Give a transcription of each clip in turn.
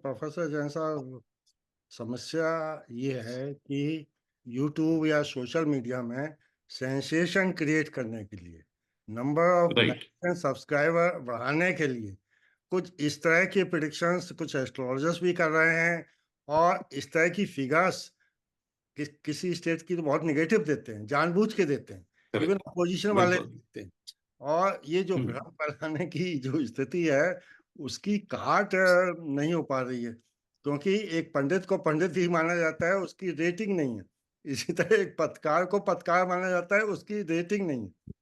Professor Jain साहब, समस्या ये है कि यूट्यूब या सोशल मीडिया में सेंसेशन क्रिएट करने के लिए, number of right. Likes and subscriber बढ़ाने के लिए कुछ इस तरह की प्रिडिक्शंस कुछ एस्ट्रोलॉजर्स भी कर रहे हैं। और इस तरह की फिगर्स किसी स्टेट की तो बहुत निगेटिव देते हैं, जानबूझ के देते हैं, इवन करेक्ट। अपोजिशन वाले बिल्कुल। देते हैं। और ये जो हम्म। भ्रम फैलाने की जो स्थिति है, उसकी काट नहीं हो पा रही है, क्योंकि एक पंडित को पंडित ही माना जाता है, उसकी रेटिंग नहीं है। इसी तरह एक पत्रकार को पत्रकार माना जाता है, उसकी रेटिंग नहीं है।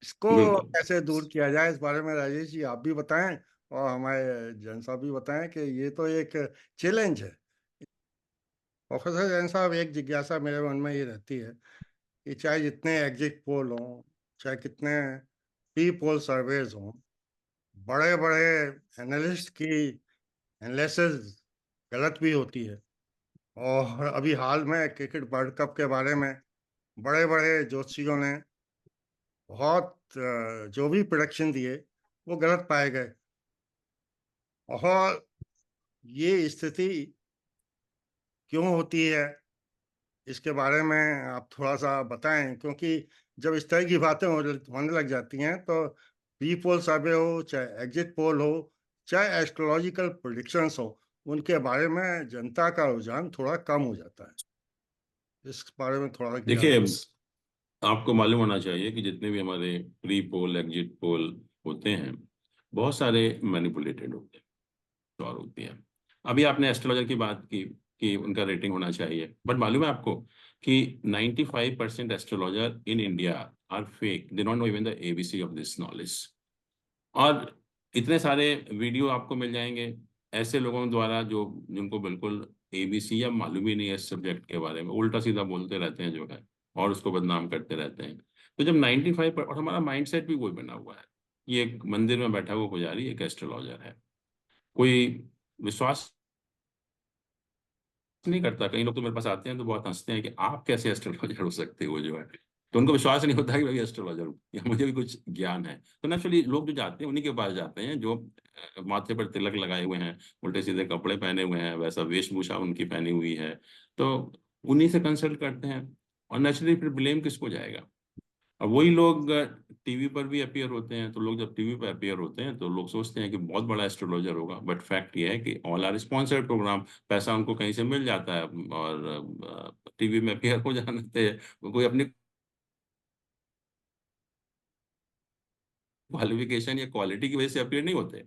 इसको बिल्कुल। कैसे दूर किया जाए, इस बारे में राजेश जी आप भी बताएं और हमारे जैन साहब भी बताएं कि ये तो एक चैलेंज है। प्रोफेसर जैन साहब, एक जिज्ञासा मेरे मन में ये रहती है कि चाहे जितने एग्जिट पोल हों, चाहे कितने प्री पोल सर्वेज हों, बड़े बड़े एनालिस्ट की एनालिसिस गलत भी होती है। और अभी हाल में क्रिकेट वर्ल्ड कप के बारे में बड़े बड़े ज्योतिषियों ने बहुत जो भी प्रोडक्शन दिए वो गलत पाए गए। और ये स्थिति क्यों होती है, इसके बारे में आप थोड़ा सा बताएं, क्योंकि जब इस तरह की बातें होने लग जाती हैं तो प्री पोल सर्वे हो, चाहे एग्जिट पोल हो, चाहे एस्ट्रोलॉजिकल प्रिडिक्शंस हो, उनके बारे में जनता का रुझान थोड़ा कम हो जाता है। इस बारे में थोड़ा क्या। देखिए, आपको मालूम होना चाहिए कि जितने भी हमारे प्री पोल एग्जिट पोल होते हैं, बहुत सारे मैनिपुलेटेड होते हैं और होती हैं। अभी आपने एस्ट्रोलॉजर की बात की कि उनका रेटिंग होना चाहिए, बट मालूम है आपको कि 95% astrologer in India are fake. They don't know even the ABC of this knowledge. और इतने सारे वीडियो आपको मिल जाएंगे ऐसे लोगों द्वारा जो जिनको बिल्कुल एबीसी या मालूम ही नहीं है इस सब्जेक्ट के बारे में, उल्टा सीधा बोलते रहते हैं जो है, और उसको बदनाम करते रहते हैं। तो जब 95 और हमारा माइंडसेट भी वही बना हुआ है। ये एक मंदिर में बैठा हुआ पुजारी एक एस्ट्रोलॉजर है, कोई विश्वास नहीं करता। कई लोग तो मेरे पास आते हैं तो बहुत हंसते हैं कि आप कैसे एस्ट्रोलॉजर हो सकते हो जो है। तो उनको विश्वास नहीं होता कि मैं भी एस्ट्रोलॉजर हूँ या मुझे भी कुछ ज्ञान है। तो नेचुरली लोग जो जाते हैं उन्हीं के पास जाते हैं जो माथे पर तिलक लगाए हुए हैं, उल्टे सीधे कपड़े पहने हुए हैं, वैसा वेशभूषा उनकी पहनी हुई है। तो उन्हीं से कंसल्ट करते हैं। और नेचुरली फिर ब्लेम किसको जाएगा। अब वही लोग टीवी पर भी अपियर होते हैं, तो लोग जब टीवी पर अपियर होते हैं तो लोग सोचते हैं कि बहुत बड़ा एस्ट्रोलॉजर होगा, बट फैक्ट ये है कि ऑल आर स्पॉन्सर्ड प्रोग्राम। पैसा उनको कहीं से मिल जाता है और टीवी में अपियर हो जाते हैं। वो कोई अपनी क्वालिफिकेशन या क्वालिटी की वजह से अपियर नहीं होते।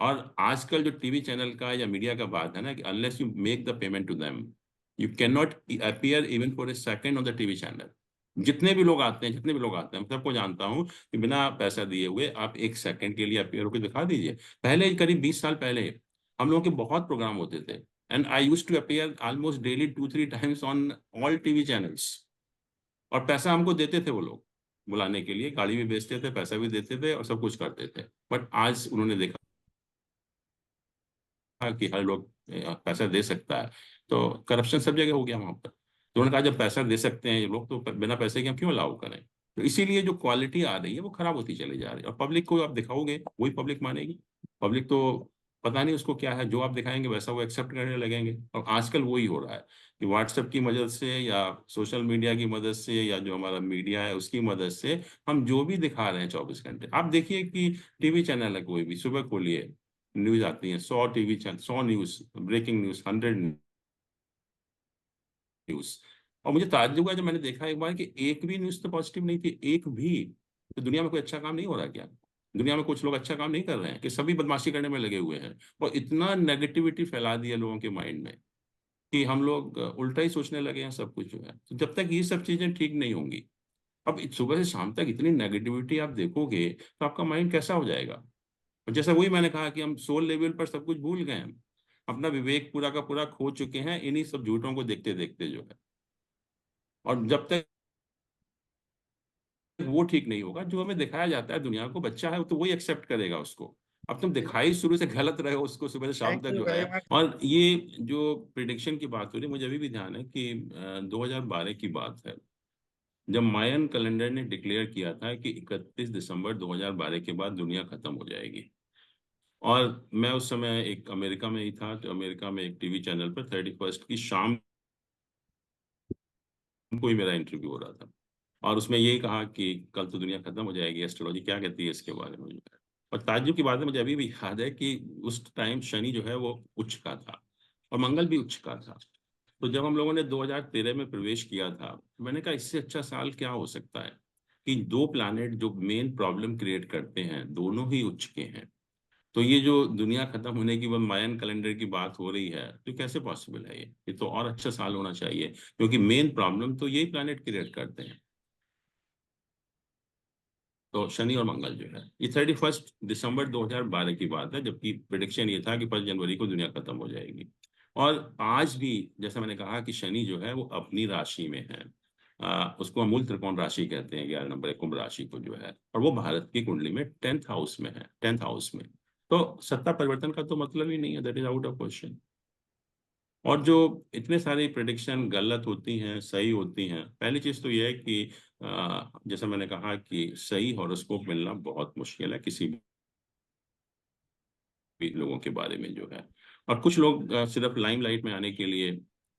और आजकल जो टीवी चैनल का या मीडिया का बात है ना कि unless you make the payment to them, you can not appear even for a second on the TV channel. जितने भी लोग आते हैं, मैं सबको जानता हूं कि बिना पैसा दिए हुए आप एक सेकंड के लिए अपीयर होकर दिखा दीजिए। पहले करीब 20 साल पहले हम लोगों के बहुत प्रोग्राम होते थे, and I use to appear almost daily 2-3 times on all TV channels. और पैसा हमको देते थे वो लोग बुलाने के लिए, गाड़ी भी बेचते थे, पैसा भी देते थे और सब कुछ करते थे। बट आज उन्होंने देखा कि हर लोग पैसा दे सकता है, तो करप्शन सब जगह हो गया वहां पर। तो उन्होंने कहा जब पैसा दे सकते हैं ये लोग तो बिना पैसे के हम क्यों अलाउ करें। तो इसीलिए जो क्वालिटी आ रही है वो खराब होती चली जा रही है। और पब्लिक को आप दिखाओगे वही पब्लिक मानेगी। पब्लिक तो पता नहीं उसको क्या है, जो आप दिखाएंगे वैसा वो एक्सेप्ट करने लगेंगे। और आजकल वही हो रहा है कि व्हाट्सएप की मदद से या सोशल मीडिया की मदद से या जो हमारा मीडिया है उसकी मदद से हम जो भी दिखा रहे हैं 24 घंटे। आप देखिए कि टीवी चैनल है कोई भी, सुबह खोलिए न्यूज आती है, 100 TV channel, 100 news, breaking news, 100 news. और मुझे ताज्जुब हुआ जब मैंने देखा एक बार कि एक भी न्यूज तो पॉजिटिव नहीं थी, एक भी। तो दुनिया में कोई अच्छा काम नहीं हो रहा क्या? दुनिया में कुछ लोग अच्छा काम नहीं कर रहे हैं कि सभी बदमाशी करने में लगे हुए हैं? और इतना नेगेटिविटी फैला दिया लोगों के माइंड में कि हम लोग उल्टा ही सोचने लगे हैं सब कुछ जो है। तो जब तक ये सब चीजें ठीक नहीं होंगी, अब सुबह से शाम तक इतनी नेगेटिविटी आप देखोगे तो आपका माइंड कैसा हो जाएगा। और जैसा वही मैंने कहा कि हम सोल लेवल पर सब कुछ भूल गए हैं, अपना विवेक पूरा का पूरा खो चुके हैं इन्हीं सब झूठों को देखते देखते जो है। और जब तक वो ठीक नहीं होगा, जो हमें दिखाया जाता है दुनिया को, बच्चा है तो वही एक्सेप्ट करेगा उसको। अब तुम दिखाई शुरू से गलत रहे हो उसको सुबह से शाम थैंक तक यू जो वेरी है। मच। और ये जो प्रिडिक्शन की बात हो रही है, मुझे अभी भी ध्यान है कि 2012 की बात है, जब मायन कैलेंडर ने डिक्लेयर किया था कि 31 दिसंबर 2012 के बाद दुनिया खत्म हो जाएगी। और मैं उस समय एक अमेरिका में ही था, तो अमेरिका में एक टीवी चैनल पर 31st की शाम को ही मेरा इंटरव्यू हो रहा था। और उसमें यही कहा कि कल तो दुनिया खत्म हो जाएगी, एस्ट्रोलॉजी क्या कहती है इसके बारे में। और ताज्जुब की बात है, मुझे अभी भी याद है कि उस टाइम शनि जो है वो उच्च का था और मंगल भी उच्च का था। तो जब हम लोगों ने 2013 में प्रवेश किया था, तो मैंने कहा इससे अच्छा साल क्या हो सकता है कि दो प्लैनेट जो मेन प्रॉब्लम क्रिएट करते हैं दोनों ही उच्च के हैं। तो ये जो दुनिया खत्म होने की वो मायन कैलेंडर की बात हो रही है, तो कैसे पॉसिबल है? ये तो और अच्छा साल होना चाहिए, क्योंकि मेन प्रॉब्लम तो यही प्लैनेट क्रिएट करते हैं। तो शनि और मंगल जो है, ये 31 दिसंबर 2012 की बात है, जबकि प्रिडिक्शन ये था कि 1 जनवरी को दुनिया खत्म हो जाएगी। और आज भी जैसा मैंने कहा कि शनि जो है वो अपनी राशि में है। उसको अमूल त्रिकोण राशि कहते हैं, 11 नंबर कुंभ राशि को जो है, और वो भारत की कुंडली में 10th हाउस में है, 10th हाउस में। तो सत्ता परिवर्तन का तो मतलब ही नहीं है, that is out of question. और जो इतने सारी प्रिडिक्शन गलत होती हैं, सही होती हैं, पहली चीज तो ये है कि जैसा मैंने कहा कि सही हॉरोस्कोप मिलना बहुत मुश्किल है किसी भी लोगों के बारे में जो है। और कुछ लोग सिर्फ लाइमलाइट में आने के लिए,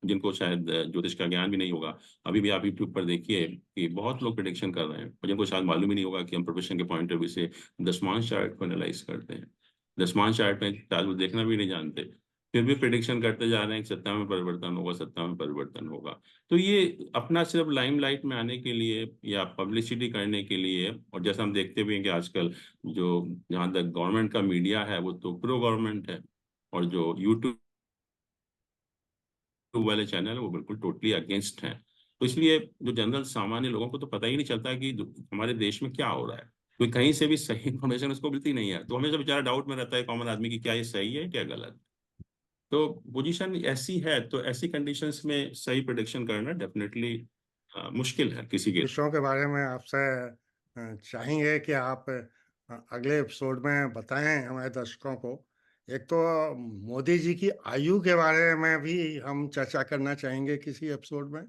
जिनको शायद ज्योतिष का ज्ञान भी नहीं होगा, अभी भी आप यूट्यूब पर देखिए कि बहुत लोग प्रिडिक्शन कर रहे हैं और जिनको शायद मालूम ही नहीं होगा कि हम प्रोफेशन के पॉइंट ऑफ व्यू से दशमांश चार्ट को एनालाइज करते हैं। दशमांश चार्ट में शायद वो देखना भी नहीं जानते, फिर भी प्रिडिक्शन करते जा रहे हैं कि सत्ता में परिवर्तन होगा, सत्ता में परिवर्तन होगा। तो ये अपना सिर्फ लाइमलाइट में आने के लिए या पब्लिसिटी करने के लिए, और जैसा हम देखते भी हैं कि आजकल जो, जहाँ तक गवर्नमेंट का मीडिया है वो तो प्रो गवर्नमेंट है, और जो यूट्यूब वाले चैनल है वो बिल्कुल टोटली अगेंस्ट हैं। तो इसलिए जो जनरल सामान्य लोगों को तो पता ही नहीं चलता कि हमारे देश में क्या हो रहा है, कोई कहीं से भी सही इन्फॉर्मेशन उसको मिलती नहीं है। तो हमेशा बेचारा डाउट में रहता है कॉमन आदमी की, क्या ये सही है क्या गलत। तो पोजीशन ऐसी है, तो ऐसी कंडीशंस में सही प्रिडिक्शन करना डेफिनेटली मुश्किल है किसी के। विषयों के बारे में आपसे चाहेंगे कि आप अगले एपिसोड में बताएं हमारे दर्शकों को। एक तो मोदी जी की आयु के बारे में भी हम चर्चा करना चाहेंगे किसी एपिसोड में।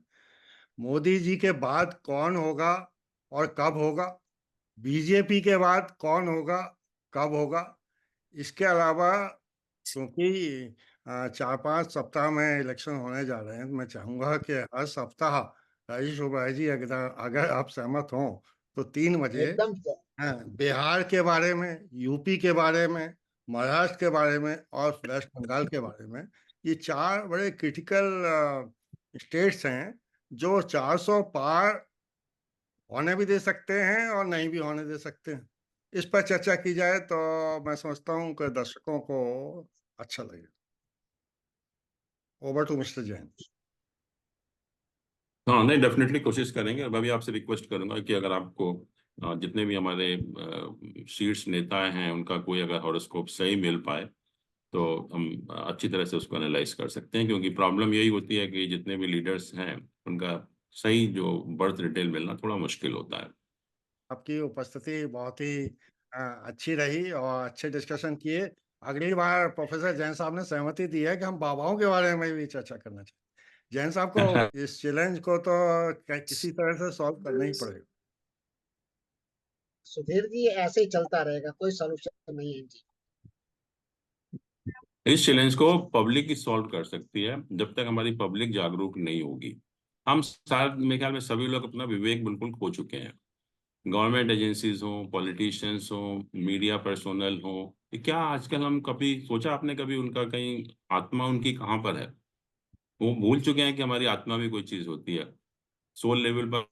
मोदी जी के बाद कौन होगा और कब होगा, बीजेपी के बाद कौन होगा, कब होगा। इसके अलावा, क्योंकि 4-5 सप्ताह में इलेक्शन होने जा रहे हैं, तो मैं चाहूंगा कि हर सप्ताह राजेश ओबराय जी, अगर अगर आप सहमत हों, तो 3 बजे एकदम हाँ, बिहार के बारे में, यूपी के बारे में, महाराष्ट्र के बारे में और वेस्ट बंगाल के बारे में, ये 4 बड़े क्रिटिकल स्टेट्स हैं जो 400 पार होने भी दे सकते हैं और नहीं भी होने दे सकते हैं। इस पर चर्चा की जाए तो मैं समझता हूँ कि दर्शकों को अच्छा लगेगा। Over to mister Jain. हाँ, नहीं, डेफिनेटली कोशिश करेंगे। और मैं भी आपसे रिक्वेस्ट करूंगा कि अगर आपको जितने भी हमारे शीर्ष नेता हैं उनका कोई अगर हॉरोस्कोप सही मिल पाए, तो हम अच्छी तरह से उसको एनालाइज कर सकते हैं, क्योंकि प्रॉब्लम यही होती है कि जितने भी लीडर्स हैं उनका सही जो बर्थ डिटेल मिलना थोड़ा मुश्किल होता है। आपकी उपस्थिति बहुत ही अच्छी रही और अच्छे डिस्कशन किए। अगली बार प्रोफेसर जैन साहब ने सहमति दी है कि हम बाबाओं के बारे में भी चर्चा करना चाहिए। जैन साहब को इस चैलेंज को तो किसी तरह से सॉल्व करना ही पड़ेगा। सुधीर जी, ऐसे ही चलता रहेगा, कोई सॉल्यूशन नहीं है जी। इस चैलेंज को पब्लिक ही सॉल्व कर सकती है, जब तक हमारी पब्लिक जागरूक नहीं होगी। हम शायद, मेरे ख्याल में सभी लोग अपना विवेक बिल्कुल खो चुके हैं। गवर्नमेंट एजेंसीज हो, पॉलिटिशियंस हो, मीडिया पर्सोनल हो, ये क्या आजकल, हम कभी सोचा आपने कभी उनका कहीं आत्मा उनकी कहाँ पर है? वो भूल चुके हैं कि हमारी आत्मा भी कोई चीज होती है। सोल लेवल पर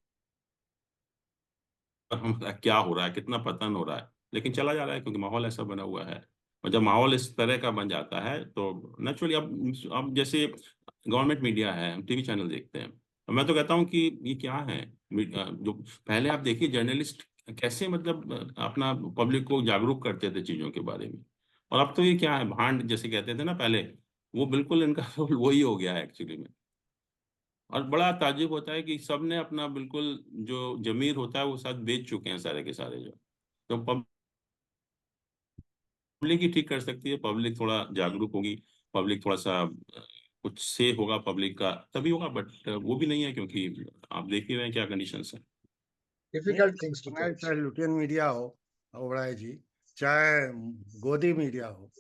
हमारा क्या हो रहा है, कितना पतन हो रहा है, लेकिन चला जा रहा है क्योंकि माहौल ऐसा बना हुआ है। और जब माहौल इस तरह का बन जाता है तो नेचुरली, अब जैसे गवर्नमेंट मीडिया है, हम टीवी चैनल देखते हैं, और मैं तो कहता हूँ कि ये क्या है, जो पहले आप देखिए जर्नलिस्ट कैसे मतलब अपना पब्लिक को जागरूक करते थे चीजों के बारे में। और अब तो ये क्या है, भांड जैसे कहते थे ना पहले, वो बिल्कुल इनका रोल वही हो गया है एक्चुअली में। और बड़ा ताज्जुब होता है कि सब ने अपना बिल्कुल जो जमीर होता है वो साथ बेच चुके हैं सारे के सारे। जो तो पब्लिक ही ठीक कर सकती है, पब्लिक थोड़ा जागरूक होगी, पब्लिक थोड़ा सा कुछ से होगा पब्लिक का, तभी होगा। बट वो भी नहीं है, क्योंकि आप देख ही रहे हैं क्या कंडीशंस है। डिफिकल्ट थिंग्स टू नहीं, चेंज। चाहे लुटियन मीडिया हो ओबराय जी, चाहे गोदी मीडिया हो,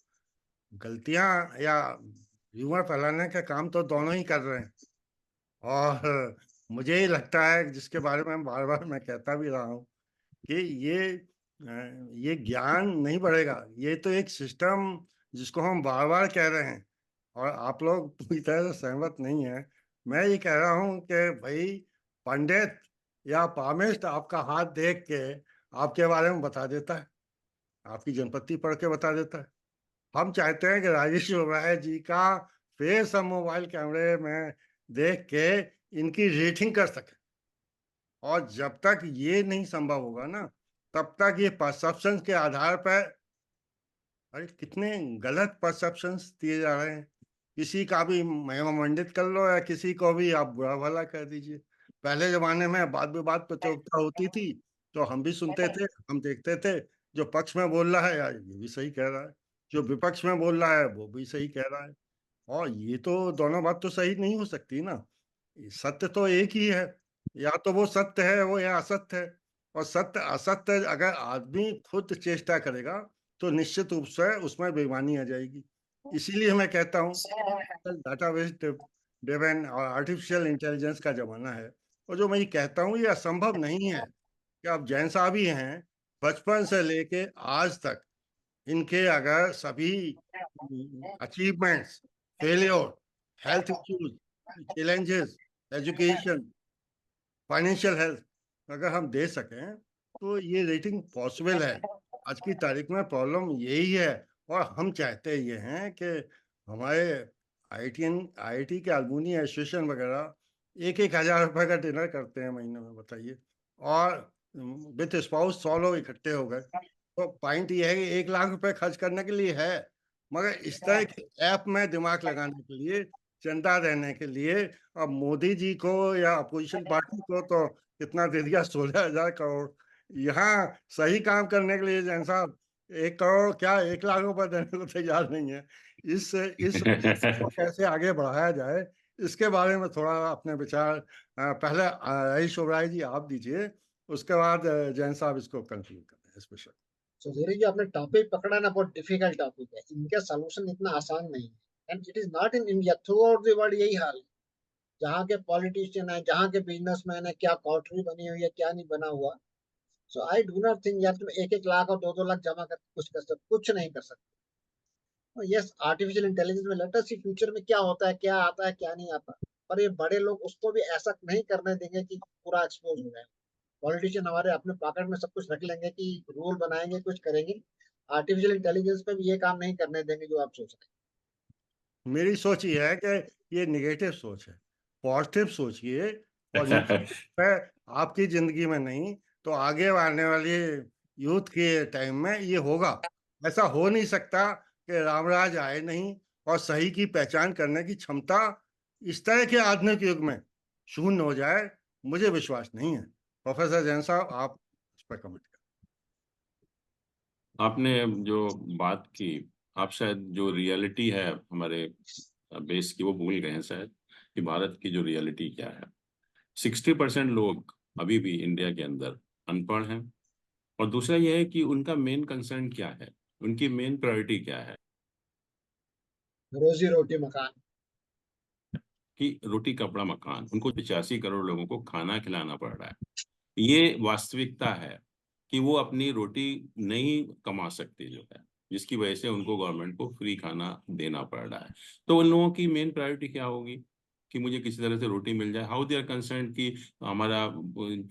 गलतियां या ह्यूमर फैलाने का काम तो दोनों ही कर रहे हैं। और मुझे ही लगता है, जिसके बारे में बार बार मैं कहता भी रहा हूँ, कि ये ज्ञान नहीं बढ़ेगा। ये तो एक सिस्टम जिसको हम बार बार कह रहे हैं और आप लोग पूरी तरह से सहमत नहीं है। मैं ये कह रहा हूँ कि भाई, पंडित या पामिस्ट आपका हाथ देख के आपके बारे में बता देता है, आपकी जनपत्ति पढ़ के बता देता है। हम चाहते हैं कि राजेश राय जी का फेस हम मोबाइल कैमरे में देख के इनकी रेटिंग कर सके। और जब तक ये नहीं संभव होगा ना, तब तक ये परसेप्शन के आधार पर, अरे कितने गलत परसेप्शंस दिए जा रहे हैं। किसी का भी महिमा मंडित कर लो या किसी को भी आप बुरा भला कर दीजिए। पहले जमाने में बात विवाद प्रतियोगिता होती थी तो हम भी सुनते थे, हम देखते थे, जो पक्ष में बोल रहा है यार ये भी सही कह रहा है, जो विपक्ष में बोल रहा है वो भी सही कह रहा है। और ये तो दोनों बात तो सही नहीं हो सकती ना। सत्य तो एक ही है, या तो वो सत्य है वो या असत्य है। और सत्य असत्य अगर आदमी खुद चेष्टा करेगा तो निश्चित रूप से उसमें बेईमानी आ जाएगी। इसीलिए मैं कहता हूँ डाटाबेस ड्रिवन और आर्टिफिशियल इंटेलिजेंस का जमाना है। और जो मैं ये कहता हूँ ये असंभव नहीं है कि आप जैन साहब ही हैं, बचपन से लेके आज तक इनके अगर सभी achievements, failure, health issues, challenges, education, financial health अगर हम दे सकें तो ये रेटिंग पॉसिबल है। आज की तारीख में प्रॉब्लम यही है। और हम चाहते ये हैं कि हमारे आईआईटी के अलुमनी एसोसिएशन वगैरह 1,000 रुपए का डिनर करते हैं महीने में, बताइए। और विद स्पाउस 100 लोग इकट्ठे हो गए तो पॉइंट ये है कि 1,00,000 रुपए खर्च करने के लिए है। मगर इस तरह के ऐप में दिमाग लगाने के लिए, चंदा देने के लिए, अब मोदी जी को या अपोजिशन पार्टी को तो कितना दे दिया, 16,000 करोड़। यहाँ सही काम करने के लिए जैन साहब 1 करोड़ क्या 1,00,000 रुपए देने को तैयार नहीं है। इस को कैसे आगे बढ़ाया जाए, इसके बारे में थोड़ा अपने विचार पहले रईस ओबराय जी आप दीजिए, उसके बाद जैन साहब इसको कंक्लूड करें इस विषय। तो धीरे जी आपने टॉपिक पकड़ा ना, बहुत डिफिकल्ट टॉपिक है, इनका सॉल्यूशन इतना आसान नहीं है। And it is not in India, through out the world यही हाल है। जहाँ के पॉलिटिशियन है, जहाँ के बिजनेसमैन है, क्या कॉटरी बनी हुई है, क्या नहीं बना हुआ। सो आई डू नॉट थिंक यार तुम 1-1 लाख और 2-2 लाख जमा कर कुछ कर सकते, कुछ नहीं कर सकते। यस, आर्टिफिशियल इंटेलिजेंस में लेट अस सी फ्यूचर में क्या होता है, क्या आता है, क्या नहीं आता। पर ये बड़े लोग उसको भी ऐसा नहीं करने देंगे कि पूरा एक्सपोज हो जाए। पॉलिटिशियन हमारे अपने पॉकेट में सब कुछ रख लेंगे कि रूल बनाएंगे, कुछ करेंगे। आर्टिफिशियल इंटेलिजेंस पे भी ये काम नहीं करने देंगे जो आप सोच रहे मेरी सोच ये है कि ये निगेटिव सोच है। पॉजिटिव सोचिए और है आपकी जिंदगी में नहीं तो आगे आने वाली यूथ के टाइम में ये होगा। ऐसा हो नहीं सकता कि रामराज आए नहीं और सही की पहचान करने की क्षमता इस तरह के आधुनिक युग में शून्य हो जाए, मुझे विश्वास नहीं है। प्रोफेसर जैन साहब आप इस पर कमेंट करें। आपने जो बात की, आप शायद जो रियलिटी है हमारे बेस की वो भूल गए हैं शायद, कि भारत की जो रियलिटी क्या है। 60% लोग अभी भी इंडिया के अंदर अनपढ़ हैं। और दूसरा यह है कि उनका मेन कंसर्न क्या है, उनकी मेन प्रायोरिटी क्या है। हैं, रोजी रोटी मकान। कि रोटी कपड़ा मकान, उनको 85 करोड़ लोगों को खाना खिलाना पड़ रहा है। ये वास्तविकता है कि वो अपनी रोटी नहीं कमा सकते, जो है जिसकी वजह से उनको गवर्नमेंट को फ्री खाना देना पड़ रहा है। तो उन लोगों की मेन प्रायोरिटी क्या होगी कि मुझे किसी तरह से रोटी मिल जाए। हाउ दे आर कंसर्न कि हमारा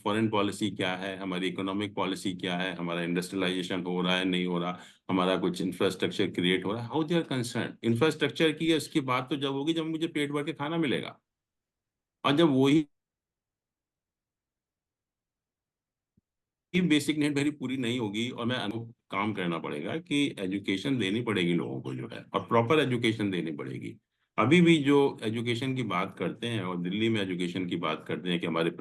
फॉरेन पॉलिसी क्या है, हमारी इकोनॉमिक पॉलिसी क्या है, हमारा इंडस्ट्रियलाइजेशन हो रहा है नहीं हो रहा, हमारा कुछ इंफ्रास्ट्रक्चर क्रिएट हो रहा है। How they are concern infrastructure की, इसकी बात तो जब होगी जब मुझे पेट भर के खाना मिलेगा। और जब वही बेसिक नीड मेरी पूरी नहीं होगी और मैं काम करना पड़ेगा कि एजुकेशन देनी पड़ेगी लोगों को, जो है और प्रॉपर एजुकेशन देनी पड़ेगी। अभी भी जो एजुकेशन की बात करते हैं और दिल्ली में एजुकेशन की बात करते हैं कि हमारे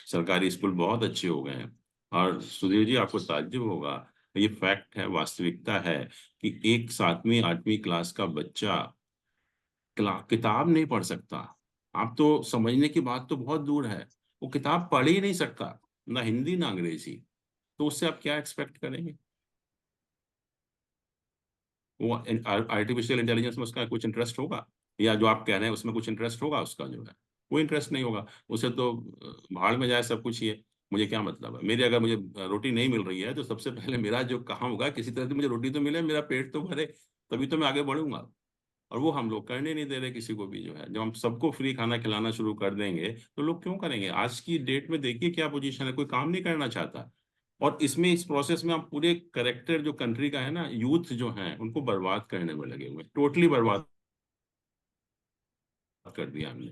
सरकारी स्कूल बहुत अच्छे हो गए हैं, और सुधीर जी आपको ताज्जुब होगा, ये फैक्ट है, वास्तविकता है कि एक 7वीं 8वीं क्लास का बच्चा किताब नहीं पढ़ सकता। आप तो समझने की बात तो बहुत दूर है, वो किताब पढ़ ही नहीं सकता, ना हिंदी ना अंग्रेजी। तो उससे आप क्या एक्सपेक्ट करेंगे। वो आर्टिफिशियल इंटेलिजेंस में उसका कुछ इंटरेस्ट होगा, या जो आप कह रहे हैं उसमें कुछ इंटरेस्ट होगा उसका जो है, वो इंटरेस्ट नहीं होगा। उसे तो भाड़ में जाए सब कुछ ही है, मुझे क्या मतलब है। मेरे अगर मुझे रोटी नहीं मिल रही है तो सबसे पहले मेरा जो काम होगा, किसी तरह से मुझे रोटी तो मिले, मेरा पेट तो भरे, तभी तो मैं आगे बढ़ूंगा। और वो हम लोग करने नहीं दे रहे किसी को भी जो है। जब हम सबको फ्री खाना खिलाना शुरू कर देंगे तो लोग क्यों करेंगे। आज की डेट में देखिए क्या पोजीशन है, कोई काम नहीं करना चाहता। और इसमें इस प्रोसेस में हम पूरे करेक्टर जो कंट्री का है ना, यूथ जो है उनको बर्बाद करने में लगे हुए, टोटली बर्बाद कर दिया हमने।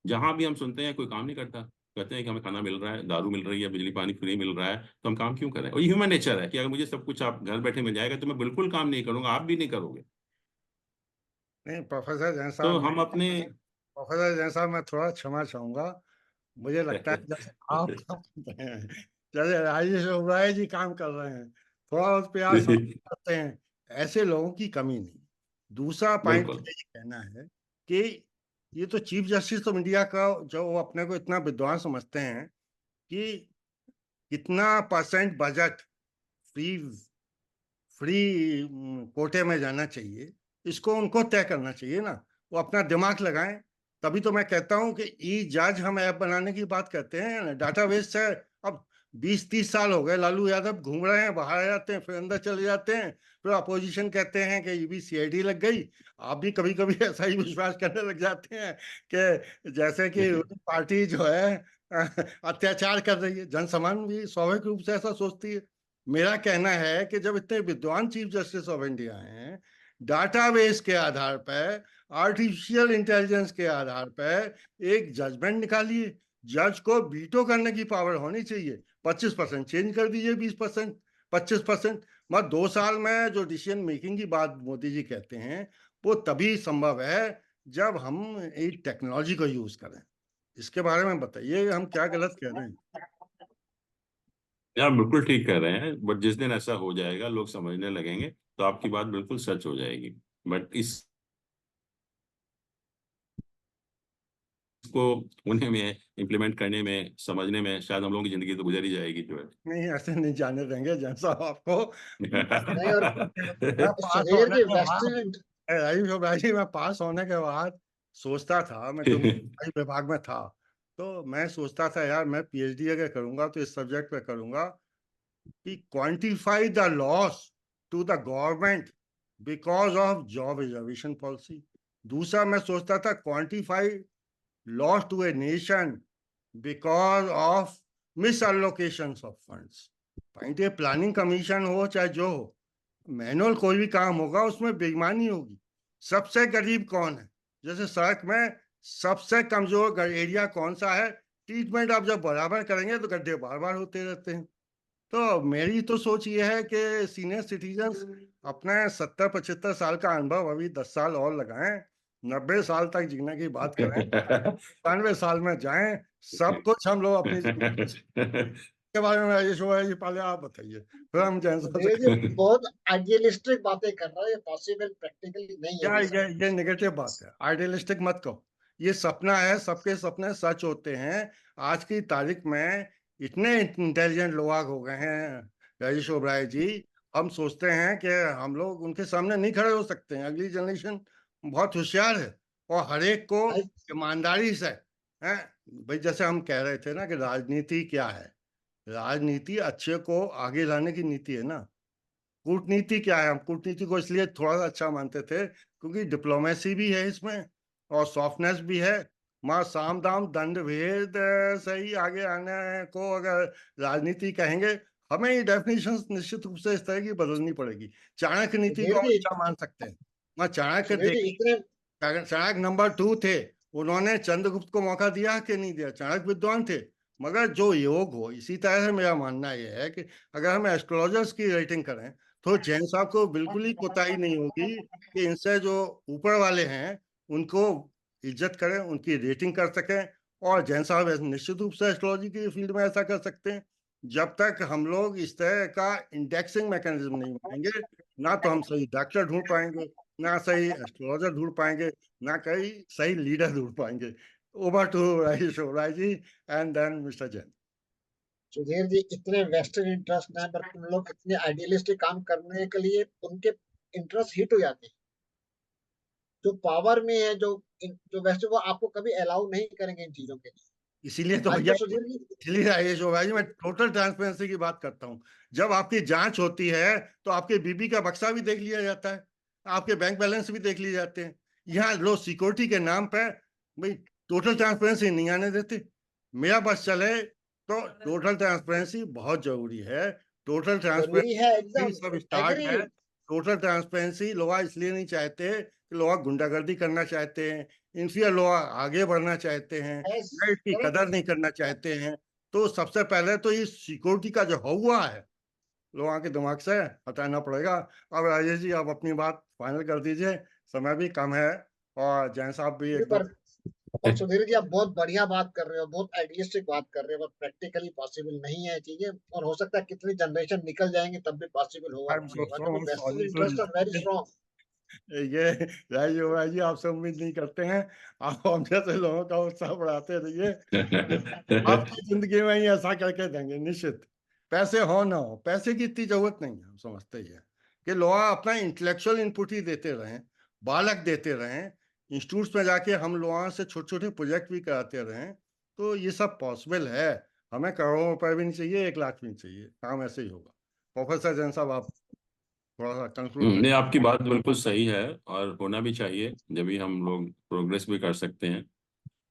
जहां भी हम सुनते हैं कोई काम नहीं करता, कहते हैं कि हमें खाना मिल रहा है, दारू मिल रही है, बिजली पानी फ्री मिल रहा है, तो हम काम क्यों करें। और ये ह्यूमन नेचर है कि अगर मुझे सब कुछ आप घर बैठे मिल जाएगा तो मैं बिल्कुल काम नहीं करूंगा, आप भी नहीं करोगे। नहीं प्रोफेसर जैन तो साहब, हम अपने प्रोफेसर जैन साहब, मैं थोड़ा क्षमा चाहूंगा। मुझे लगता है जैसे आप काम करते हैं, जैसे राजेश ओबराय जी काम कर रहे हैं, थोड़ा उस पर आप समझ सकते हैं। ऐसे लोगों की कमी नहीं। दूसरा पॉइंट बिल्कुल। ये कहना है कि ये तो चीफ जस्टिस ऑफ इंडिया का, जो वो अपने को इतना विद्वान समझते हैं कि कितना परसेंट बजट फ्री फ्री कोटे में जाना चाहिए, इसको उनको तय करना चाहिए ना। वो अपना दिमाग लगाएं। तभी तो मैं कहता हूं कि ई जज हम ऐप बनाने की बात करते हैं, डाटाबेस से अब 20-30 साल हो गए, लालू यादव घूम रहे हैं, बाहर आ जाते हैं, फिर अंदर चले जाते हैं, फिर अपोजिशन कहते हैं कि ये भी सीआईडी लग गई। आप भी कभी कभी ऐसा ही विश्वास करने लग जाते हैं कि जैसे कि पार्टी जो है अत्याचार कर रही है। जनसामान्य भी स्वाभाविक रूप से ऐसा सोचती है। मेरा कहना है कि जब इतने विद्वान चीफ जस्टिस ऑफ इंडिया हैं, डाटाबेस के आधार पर, आर्टिफिशियल इंटेलिजेंस के आधार पर एक जजमेंट निकालिए। जज को वीटो करने की पावर होनी चाहिए। 25% चेंज कर दीजिए, 20%, 25%। मत 2 साल में जो डिसीजन मेकिंग की बात मोदी जी कहते हैं, वो तभी संभव है जब हम एक टेक्नोलॉजी को यूज करें। इसके बारे में बताइए, हम क्या गलत कह रहे हैं। आप बिल्कुल ठीक कह रहे हैं, बट जिस दिन ऐसा हो जाएगा, लोग समझने लगेंगे, तो आपकी बात बिल्कुल सच हो जाएगी। बट इसको होने में, इम्प्लीमेंट करने में, समझने में शायद हम लोगों की जिंदगी तो गुजर ही जाएगी जो है। नहीं, ऐसे नहीं जाने देंगे जैन साहब आपको। नहीं। और मैं पास सुधीर होने जी, के बाद, वेस्टर्न राजीव भाई जी, मैं पास होने के बाद सोचता था, मैं क्योंकि विभाग में था, तो मैं सोचता था यार मैं पीएचडी अगर करूंगा तो इस सब्जेक्ट पे करूंगा कि quantify the loss to the government because of job reservation policy. दूसरा मैं सोचता था quantify loss to a nation because of misallocation of funds. Point ये प्लानिंग कमीशन हो चाहे जो हो, मैनुअल कोई भी काम होगा उसमें बेईमानी होगी। सबसे गरीब कौन है, जैसे सड़क में सबसे कमजोर एरिया कौन सा है, ट्रीटमेंट आप जब बराबर करेंगे तो गड्ढे बार बार होते रहते हैं। तो मेरी तो सोच ये है कि सीनियर सिटीजन्स अपने 70-75 साल का अनुभव अभी 10 साल और लगाएं, 90 साल तक जीने की बात करें, 92 साल में जाएं। सब कुछ हम लोग अपनी के बारे में ये शो है, ये पहले आप बताइए, फिर हम जैन साहब से सुधीर जी करेंगे। बहुत आइडियलिस्टिक बातें कर रहा है, ये पॉसिबल प्रैक्टिकली नहीं है क्या ये सब। ये नेगेटिव बात है, आइडियलिस्टिक मत कहो। ये सपना है, सबके सपने सच होते हैं। आज की तारीख में इतने इंटेलिजेंट लोग हो गए हैं राजेश ओबराय जी, हम सोचते हैं कि हम लोग उनके सामने नहीं खड़े हो सकते हैं। अगली जनरेशन बहुत होशियार है और हर एक को आई- ईमानदारी से है। भाई जैसे हम कह रहे थे ना कि राजनीति क्या है, राजनीति अच्छे को आगे लाने की नीति है ना। कूटनीति क्या है, हम कूटनीति को इसलिए थोड़ा सा अच्छा मानते थे क्योंकि डिप्लोमेसी भी है इसमें और सॉफ्टनेस भी है। माँ साम दाम दंड भेद से ही आगे आने को अगर राजनीति कहेंगे, हमें ये डेफिनेशन निश्चित रूप से इस तरह की बदलनी पड़ेगी। चाणक्य नीति को सुधीर हम जी, अच्छा मान सकते हैं। माँ चाणक्य सुधीर जी देखिए, इतने चाणक्य नंबर 2 थे। उन्होंने चंद्रगुप्त को मौका दिया कि नहीं दिया, चाणक्य विद्वान थे। मगर जो योग हो, इसी तरह से मेरा मानना यह है कि अगर हम एस्ट्रोलॉजर्स की रेटिंग करें तो जैन साहब को बिल्कुल ही कोताही नहीं होगी कि इनसे जो ऊपर वाले हैं उनको इज्जत करें, उनकी रेटिंग कर सकें। और जैन साहब निश्चित रूप से एस्ट्रोलॉजी की फील्ड में ऐसा कर सकते हैं। जब तक हम लोग इस तरह का इंडेक्सिंग मैकेनिज्म नहीं बनाएंगे, ना तो हम सही डॉक्टर ढूंढ पाएंगे, ना सही एस्ट्रोलॉजर ढूंढ पाएंगे, ना कहीं सही लीडर ढूंढ पाएंगे। Over to Rajesh Oberoi ji and then mister Jain. Sudhir ji इतने वेस्टर्न इंटरेस्ट हैं, पर तुम लोग इतने आइडियलिस्टिक काम करने के लिए उनके इंटरेस्ट हिट हो जाते हैं, जो पावर में है, जो वैसे वो आपको कभी अलाउ नहीं करेंगे इन चीजों के लिए। इसीलिए तो आज भैया, मैं सुधीर जी, इसलिए आयुष भाई मैं टोटल ट्रांसपेरेंसी की बात करता हूँ। जब आपकी जांच होती है तो आपके बीबी का बक्सा भी देख लिया जाता है, आपके बैंक बैलेंस भी देख लिए जाते हैं। यहाँ लोग सिक्योरिटी के नाम पे भाई टोटल ट्रांसपेरेंसी नहीं आने देते। मेरा बस चले तो टोटल ट्रांसपेरेंसी बहुत जरूरी है। टोटल जरूरी है ट्रांसपेरेंसी एकदम, सब स्टार्ट एग्री। है। टोटल ट्रांसपेरेंसी लोग इसलिए नहीं चाहते कि लोग गुंडागर्दी करना चाहते हैं, इनफियर लोग आगे बढ़ना चाहते हैं, यस, इसकी करेक्ट। कदर नहीं करना चाहते हैं। तो सबसे पहले तो ये सिक्योरिटी का जो हुआ है लोगों के दिमाग से हटाना पड़ेगा। अब राजेश जी आप अपनी बात फाइनल कर दीजिए, समय भी कम है और जैन साहब भी एकदम। पर सुधीर जी, आप बहुत बढ़िया बात कर रहे हो, बहुत आइडियलिस्टिक बात कर रहे हो, पर प्रैक्टिकली पॉसिबल नहीं है चीजें, और हो सकता है कितनी जनरेशन निकल जाएंगे तब भी पॉसिबल होगा आई एम नहीं सो होगा, सो क्योंकि vested sorry to interest are very strong. ये राजेश भाई जी आपसे उम्मीद नहीं करते हैं। आप हम जैसे लोगों का उत्साह बढ़ाते रहिए, आपकी जिंदगी में ही ऐसा करके देंगे निश्चित। पैसे हो ना हो, पैसे की इतनी जरूरत नहीं है, हम समझते ही है कि लोग अपना इंटेलेक्चुअल इनपुट ही देते रहें, बालक देते रहें, इंस्टीट्यूट्स में जाके हम लोगों से छोटे छोटे प्रोजेक्ट भी कराते रहें, तो ये सब पॉसिबल है। हमें करोड़ों रुपए भी नहीं चाहिए, 1 लाख भी नहीं चाहिए, काम ऐसे ही होगा। प्रोफेसर जैन साहब आप थोड़ा सा कंक्लूड नहीं, करें। आपकी बात बिल्कुल सही है और होना भी चाहिए, जब भी हम लोग प्रोग्रेस भी कर सकते हैं।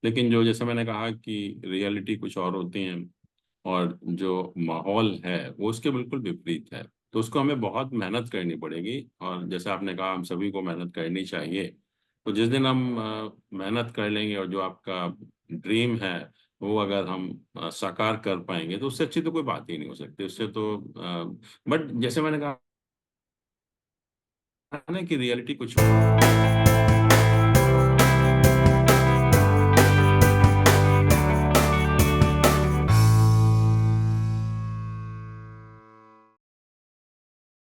लेकिन जो जैसे मैंने कहा कि रियलिटी कुछ और होती है और जो माहौल है वो उसके बिल्कुल विपरीत है, तो उसको हमें बहुत मेहनत करनी पड़ेगी। और जैसे आपने कहा हम सभी को मेहनत करनी चाहिए। तो जिस दिन हम मेहनत कर लेंगे और जो आपका ड्रीम है वो अगर हम साकार कर पाएंगे, तो उससे अच्छी तो कोई बात ही नहीं हो सकती। उससे तो बट जैसे मैंने कहा ना कि रियलिटी कुछ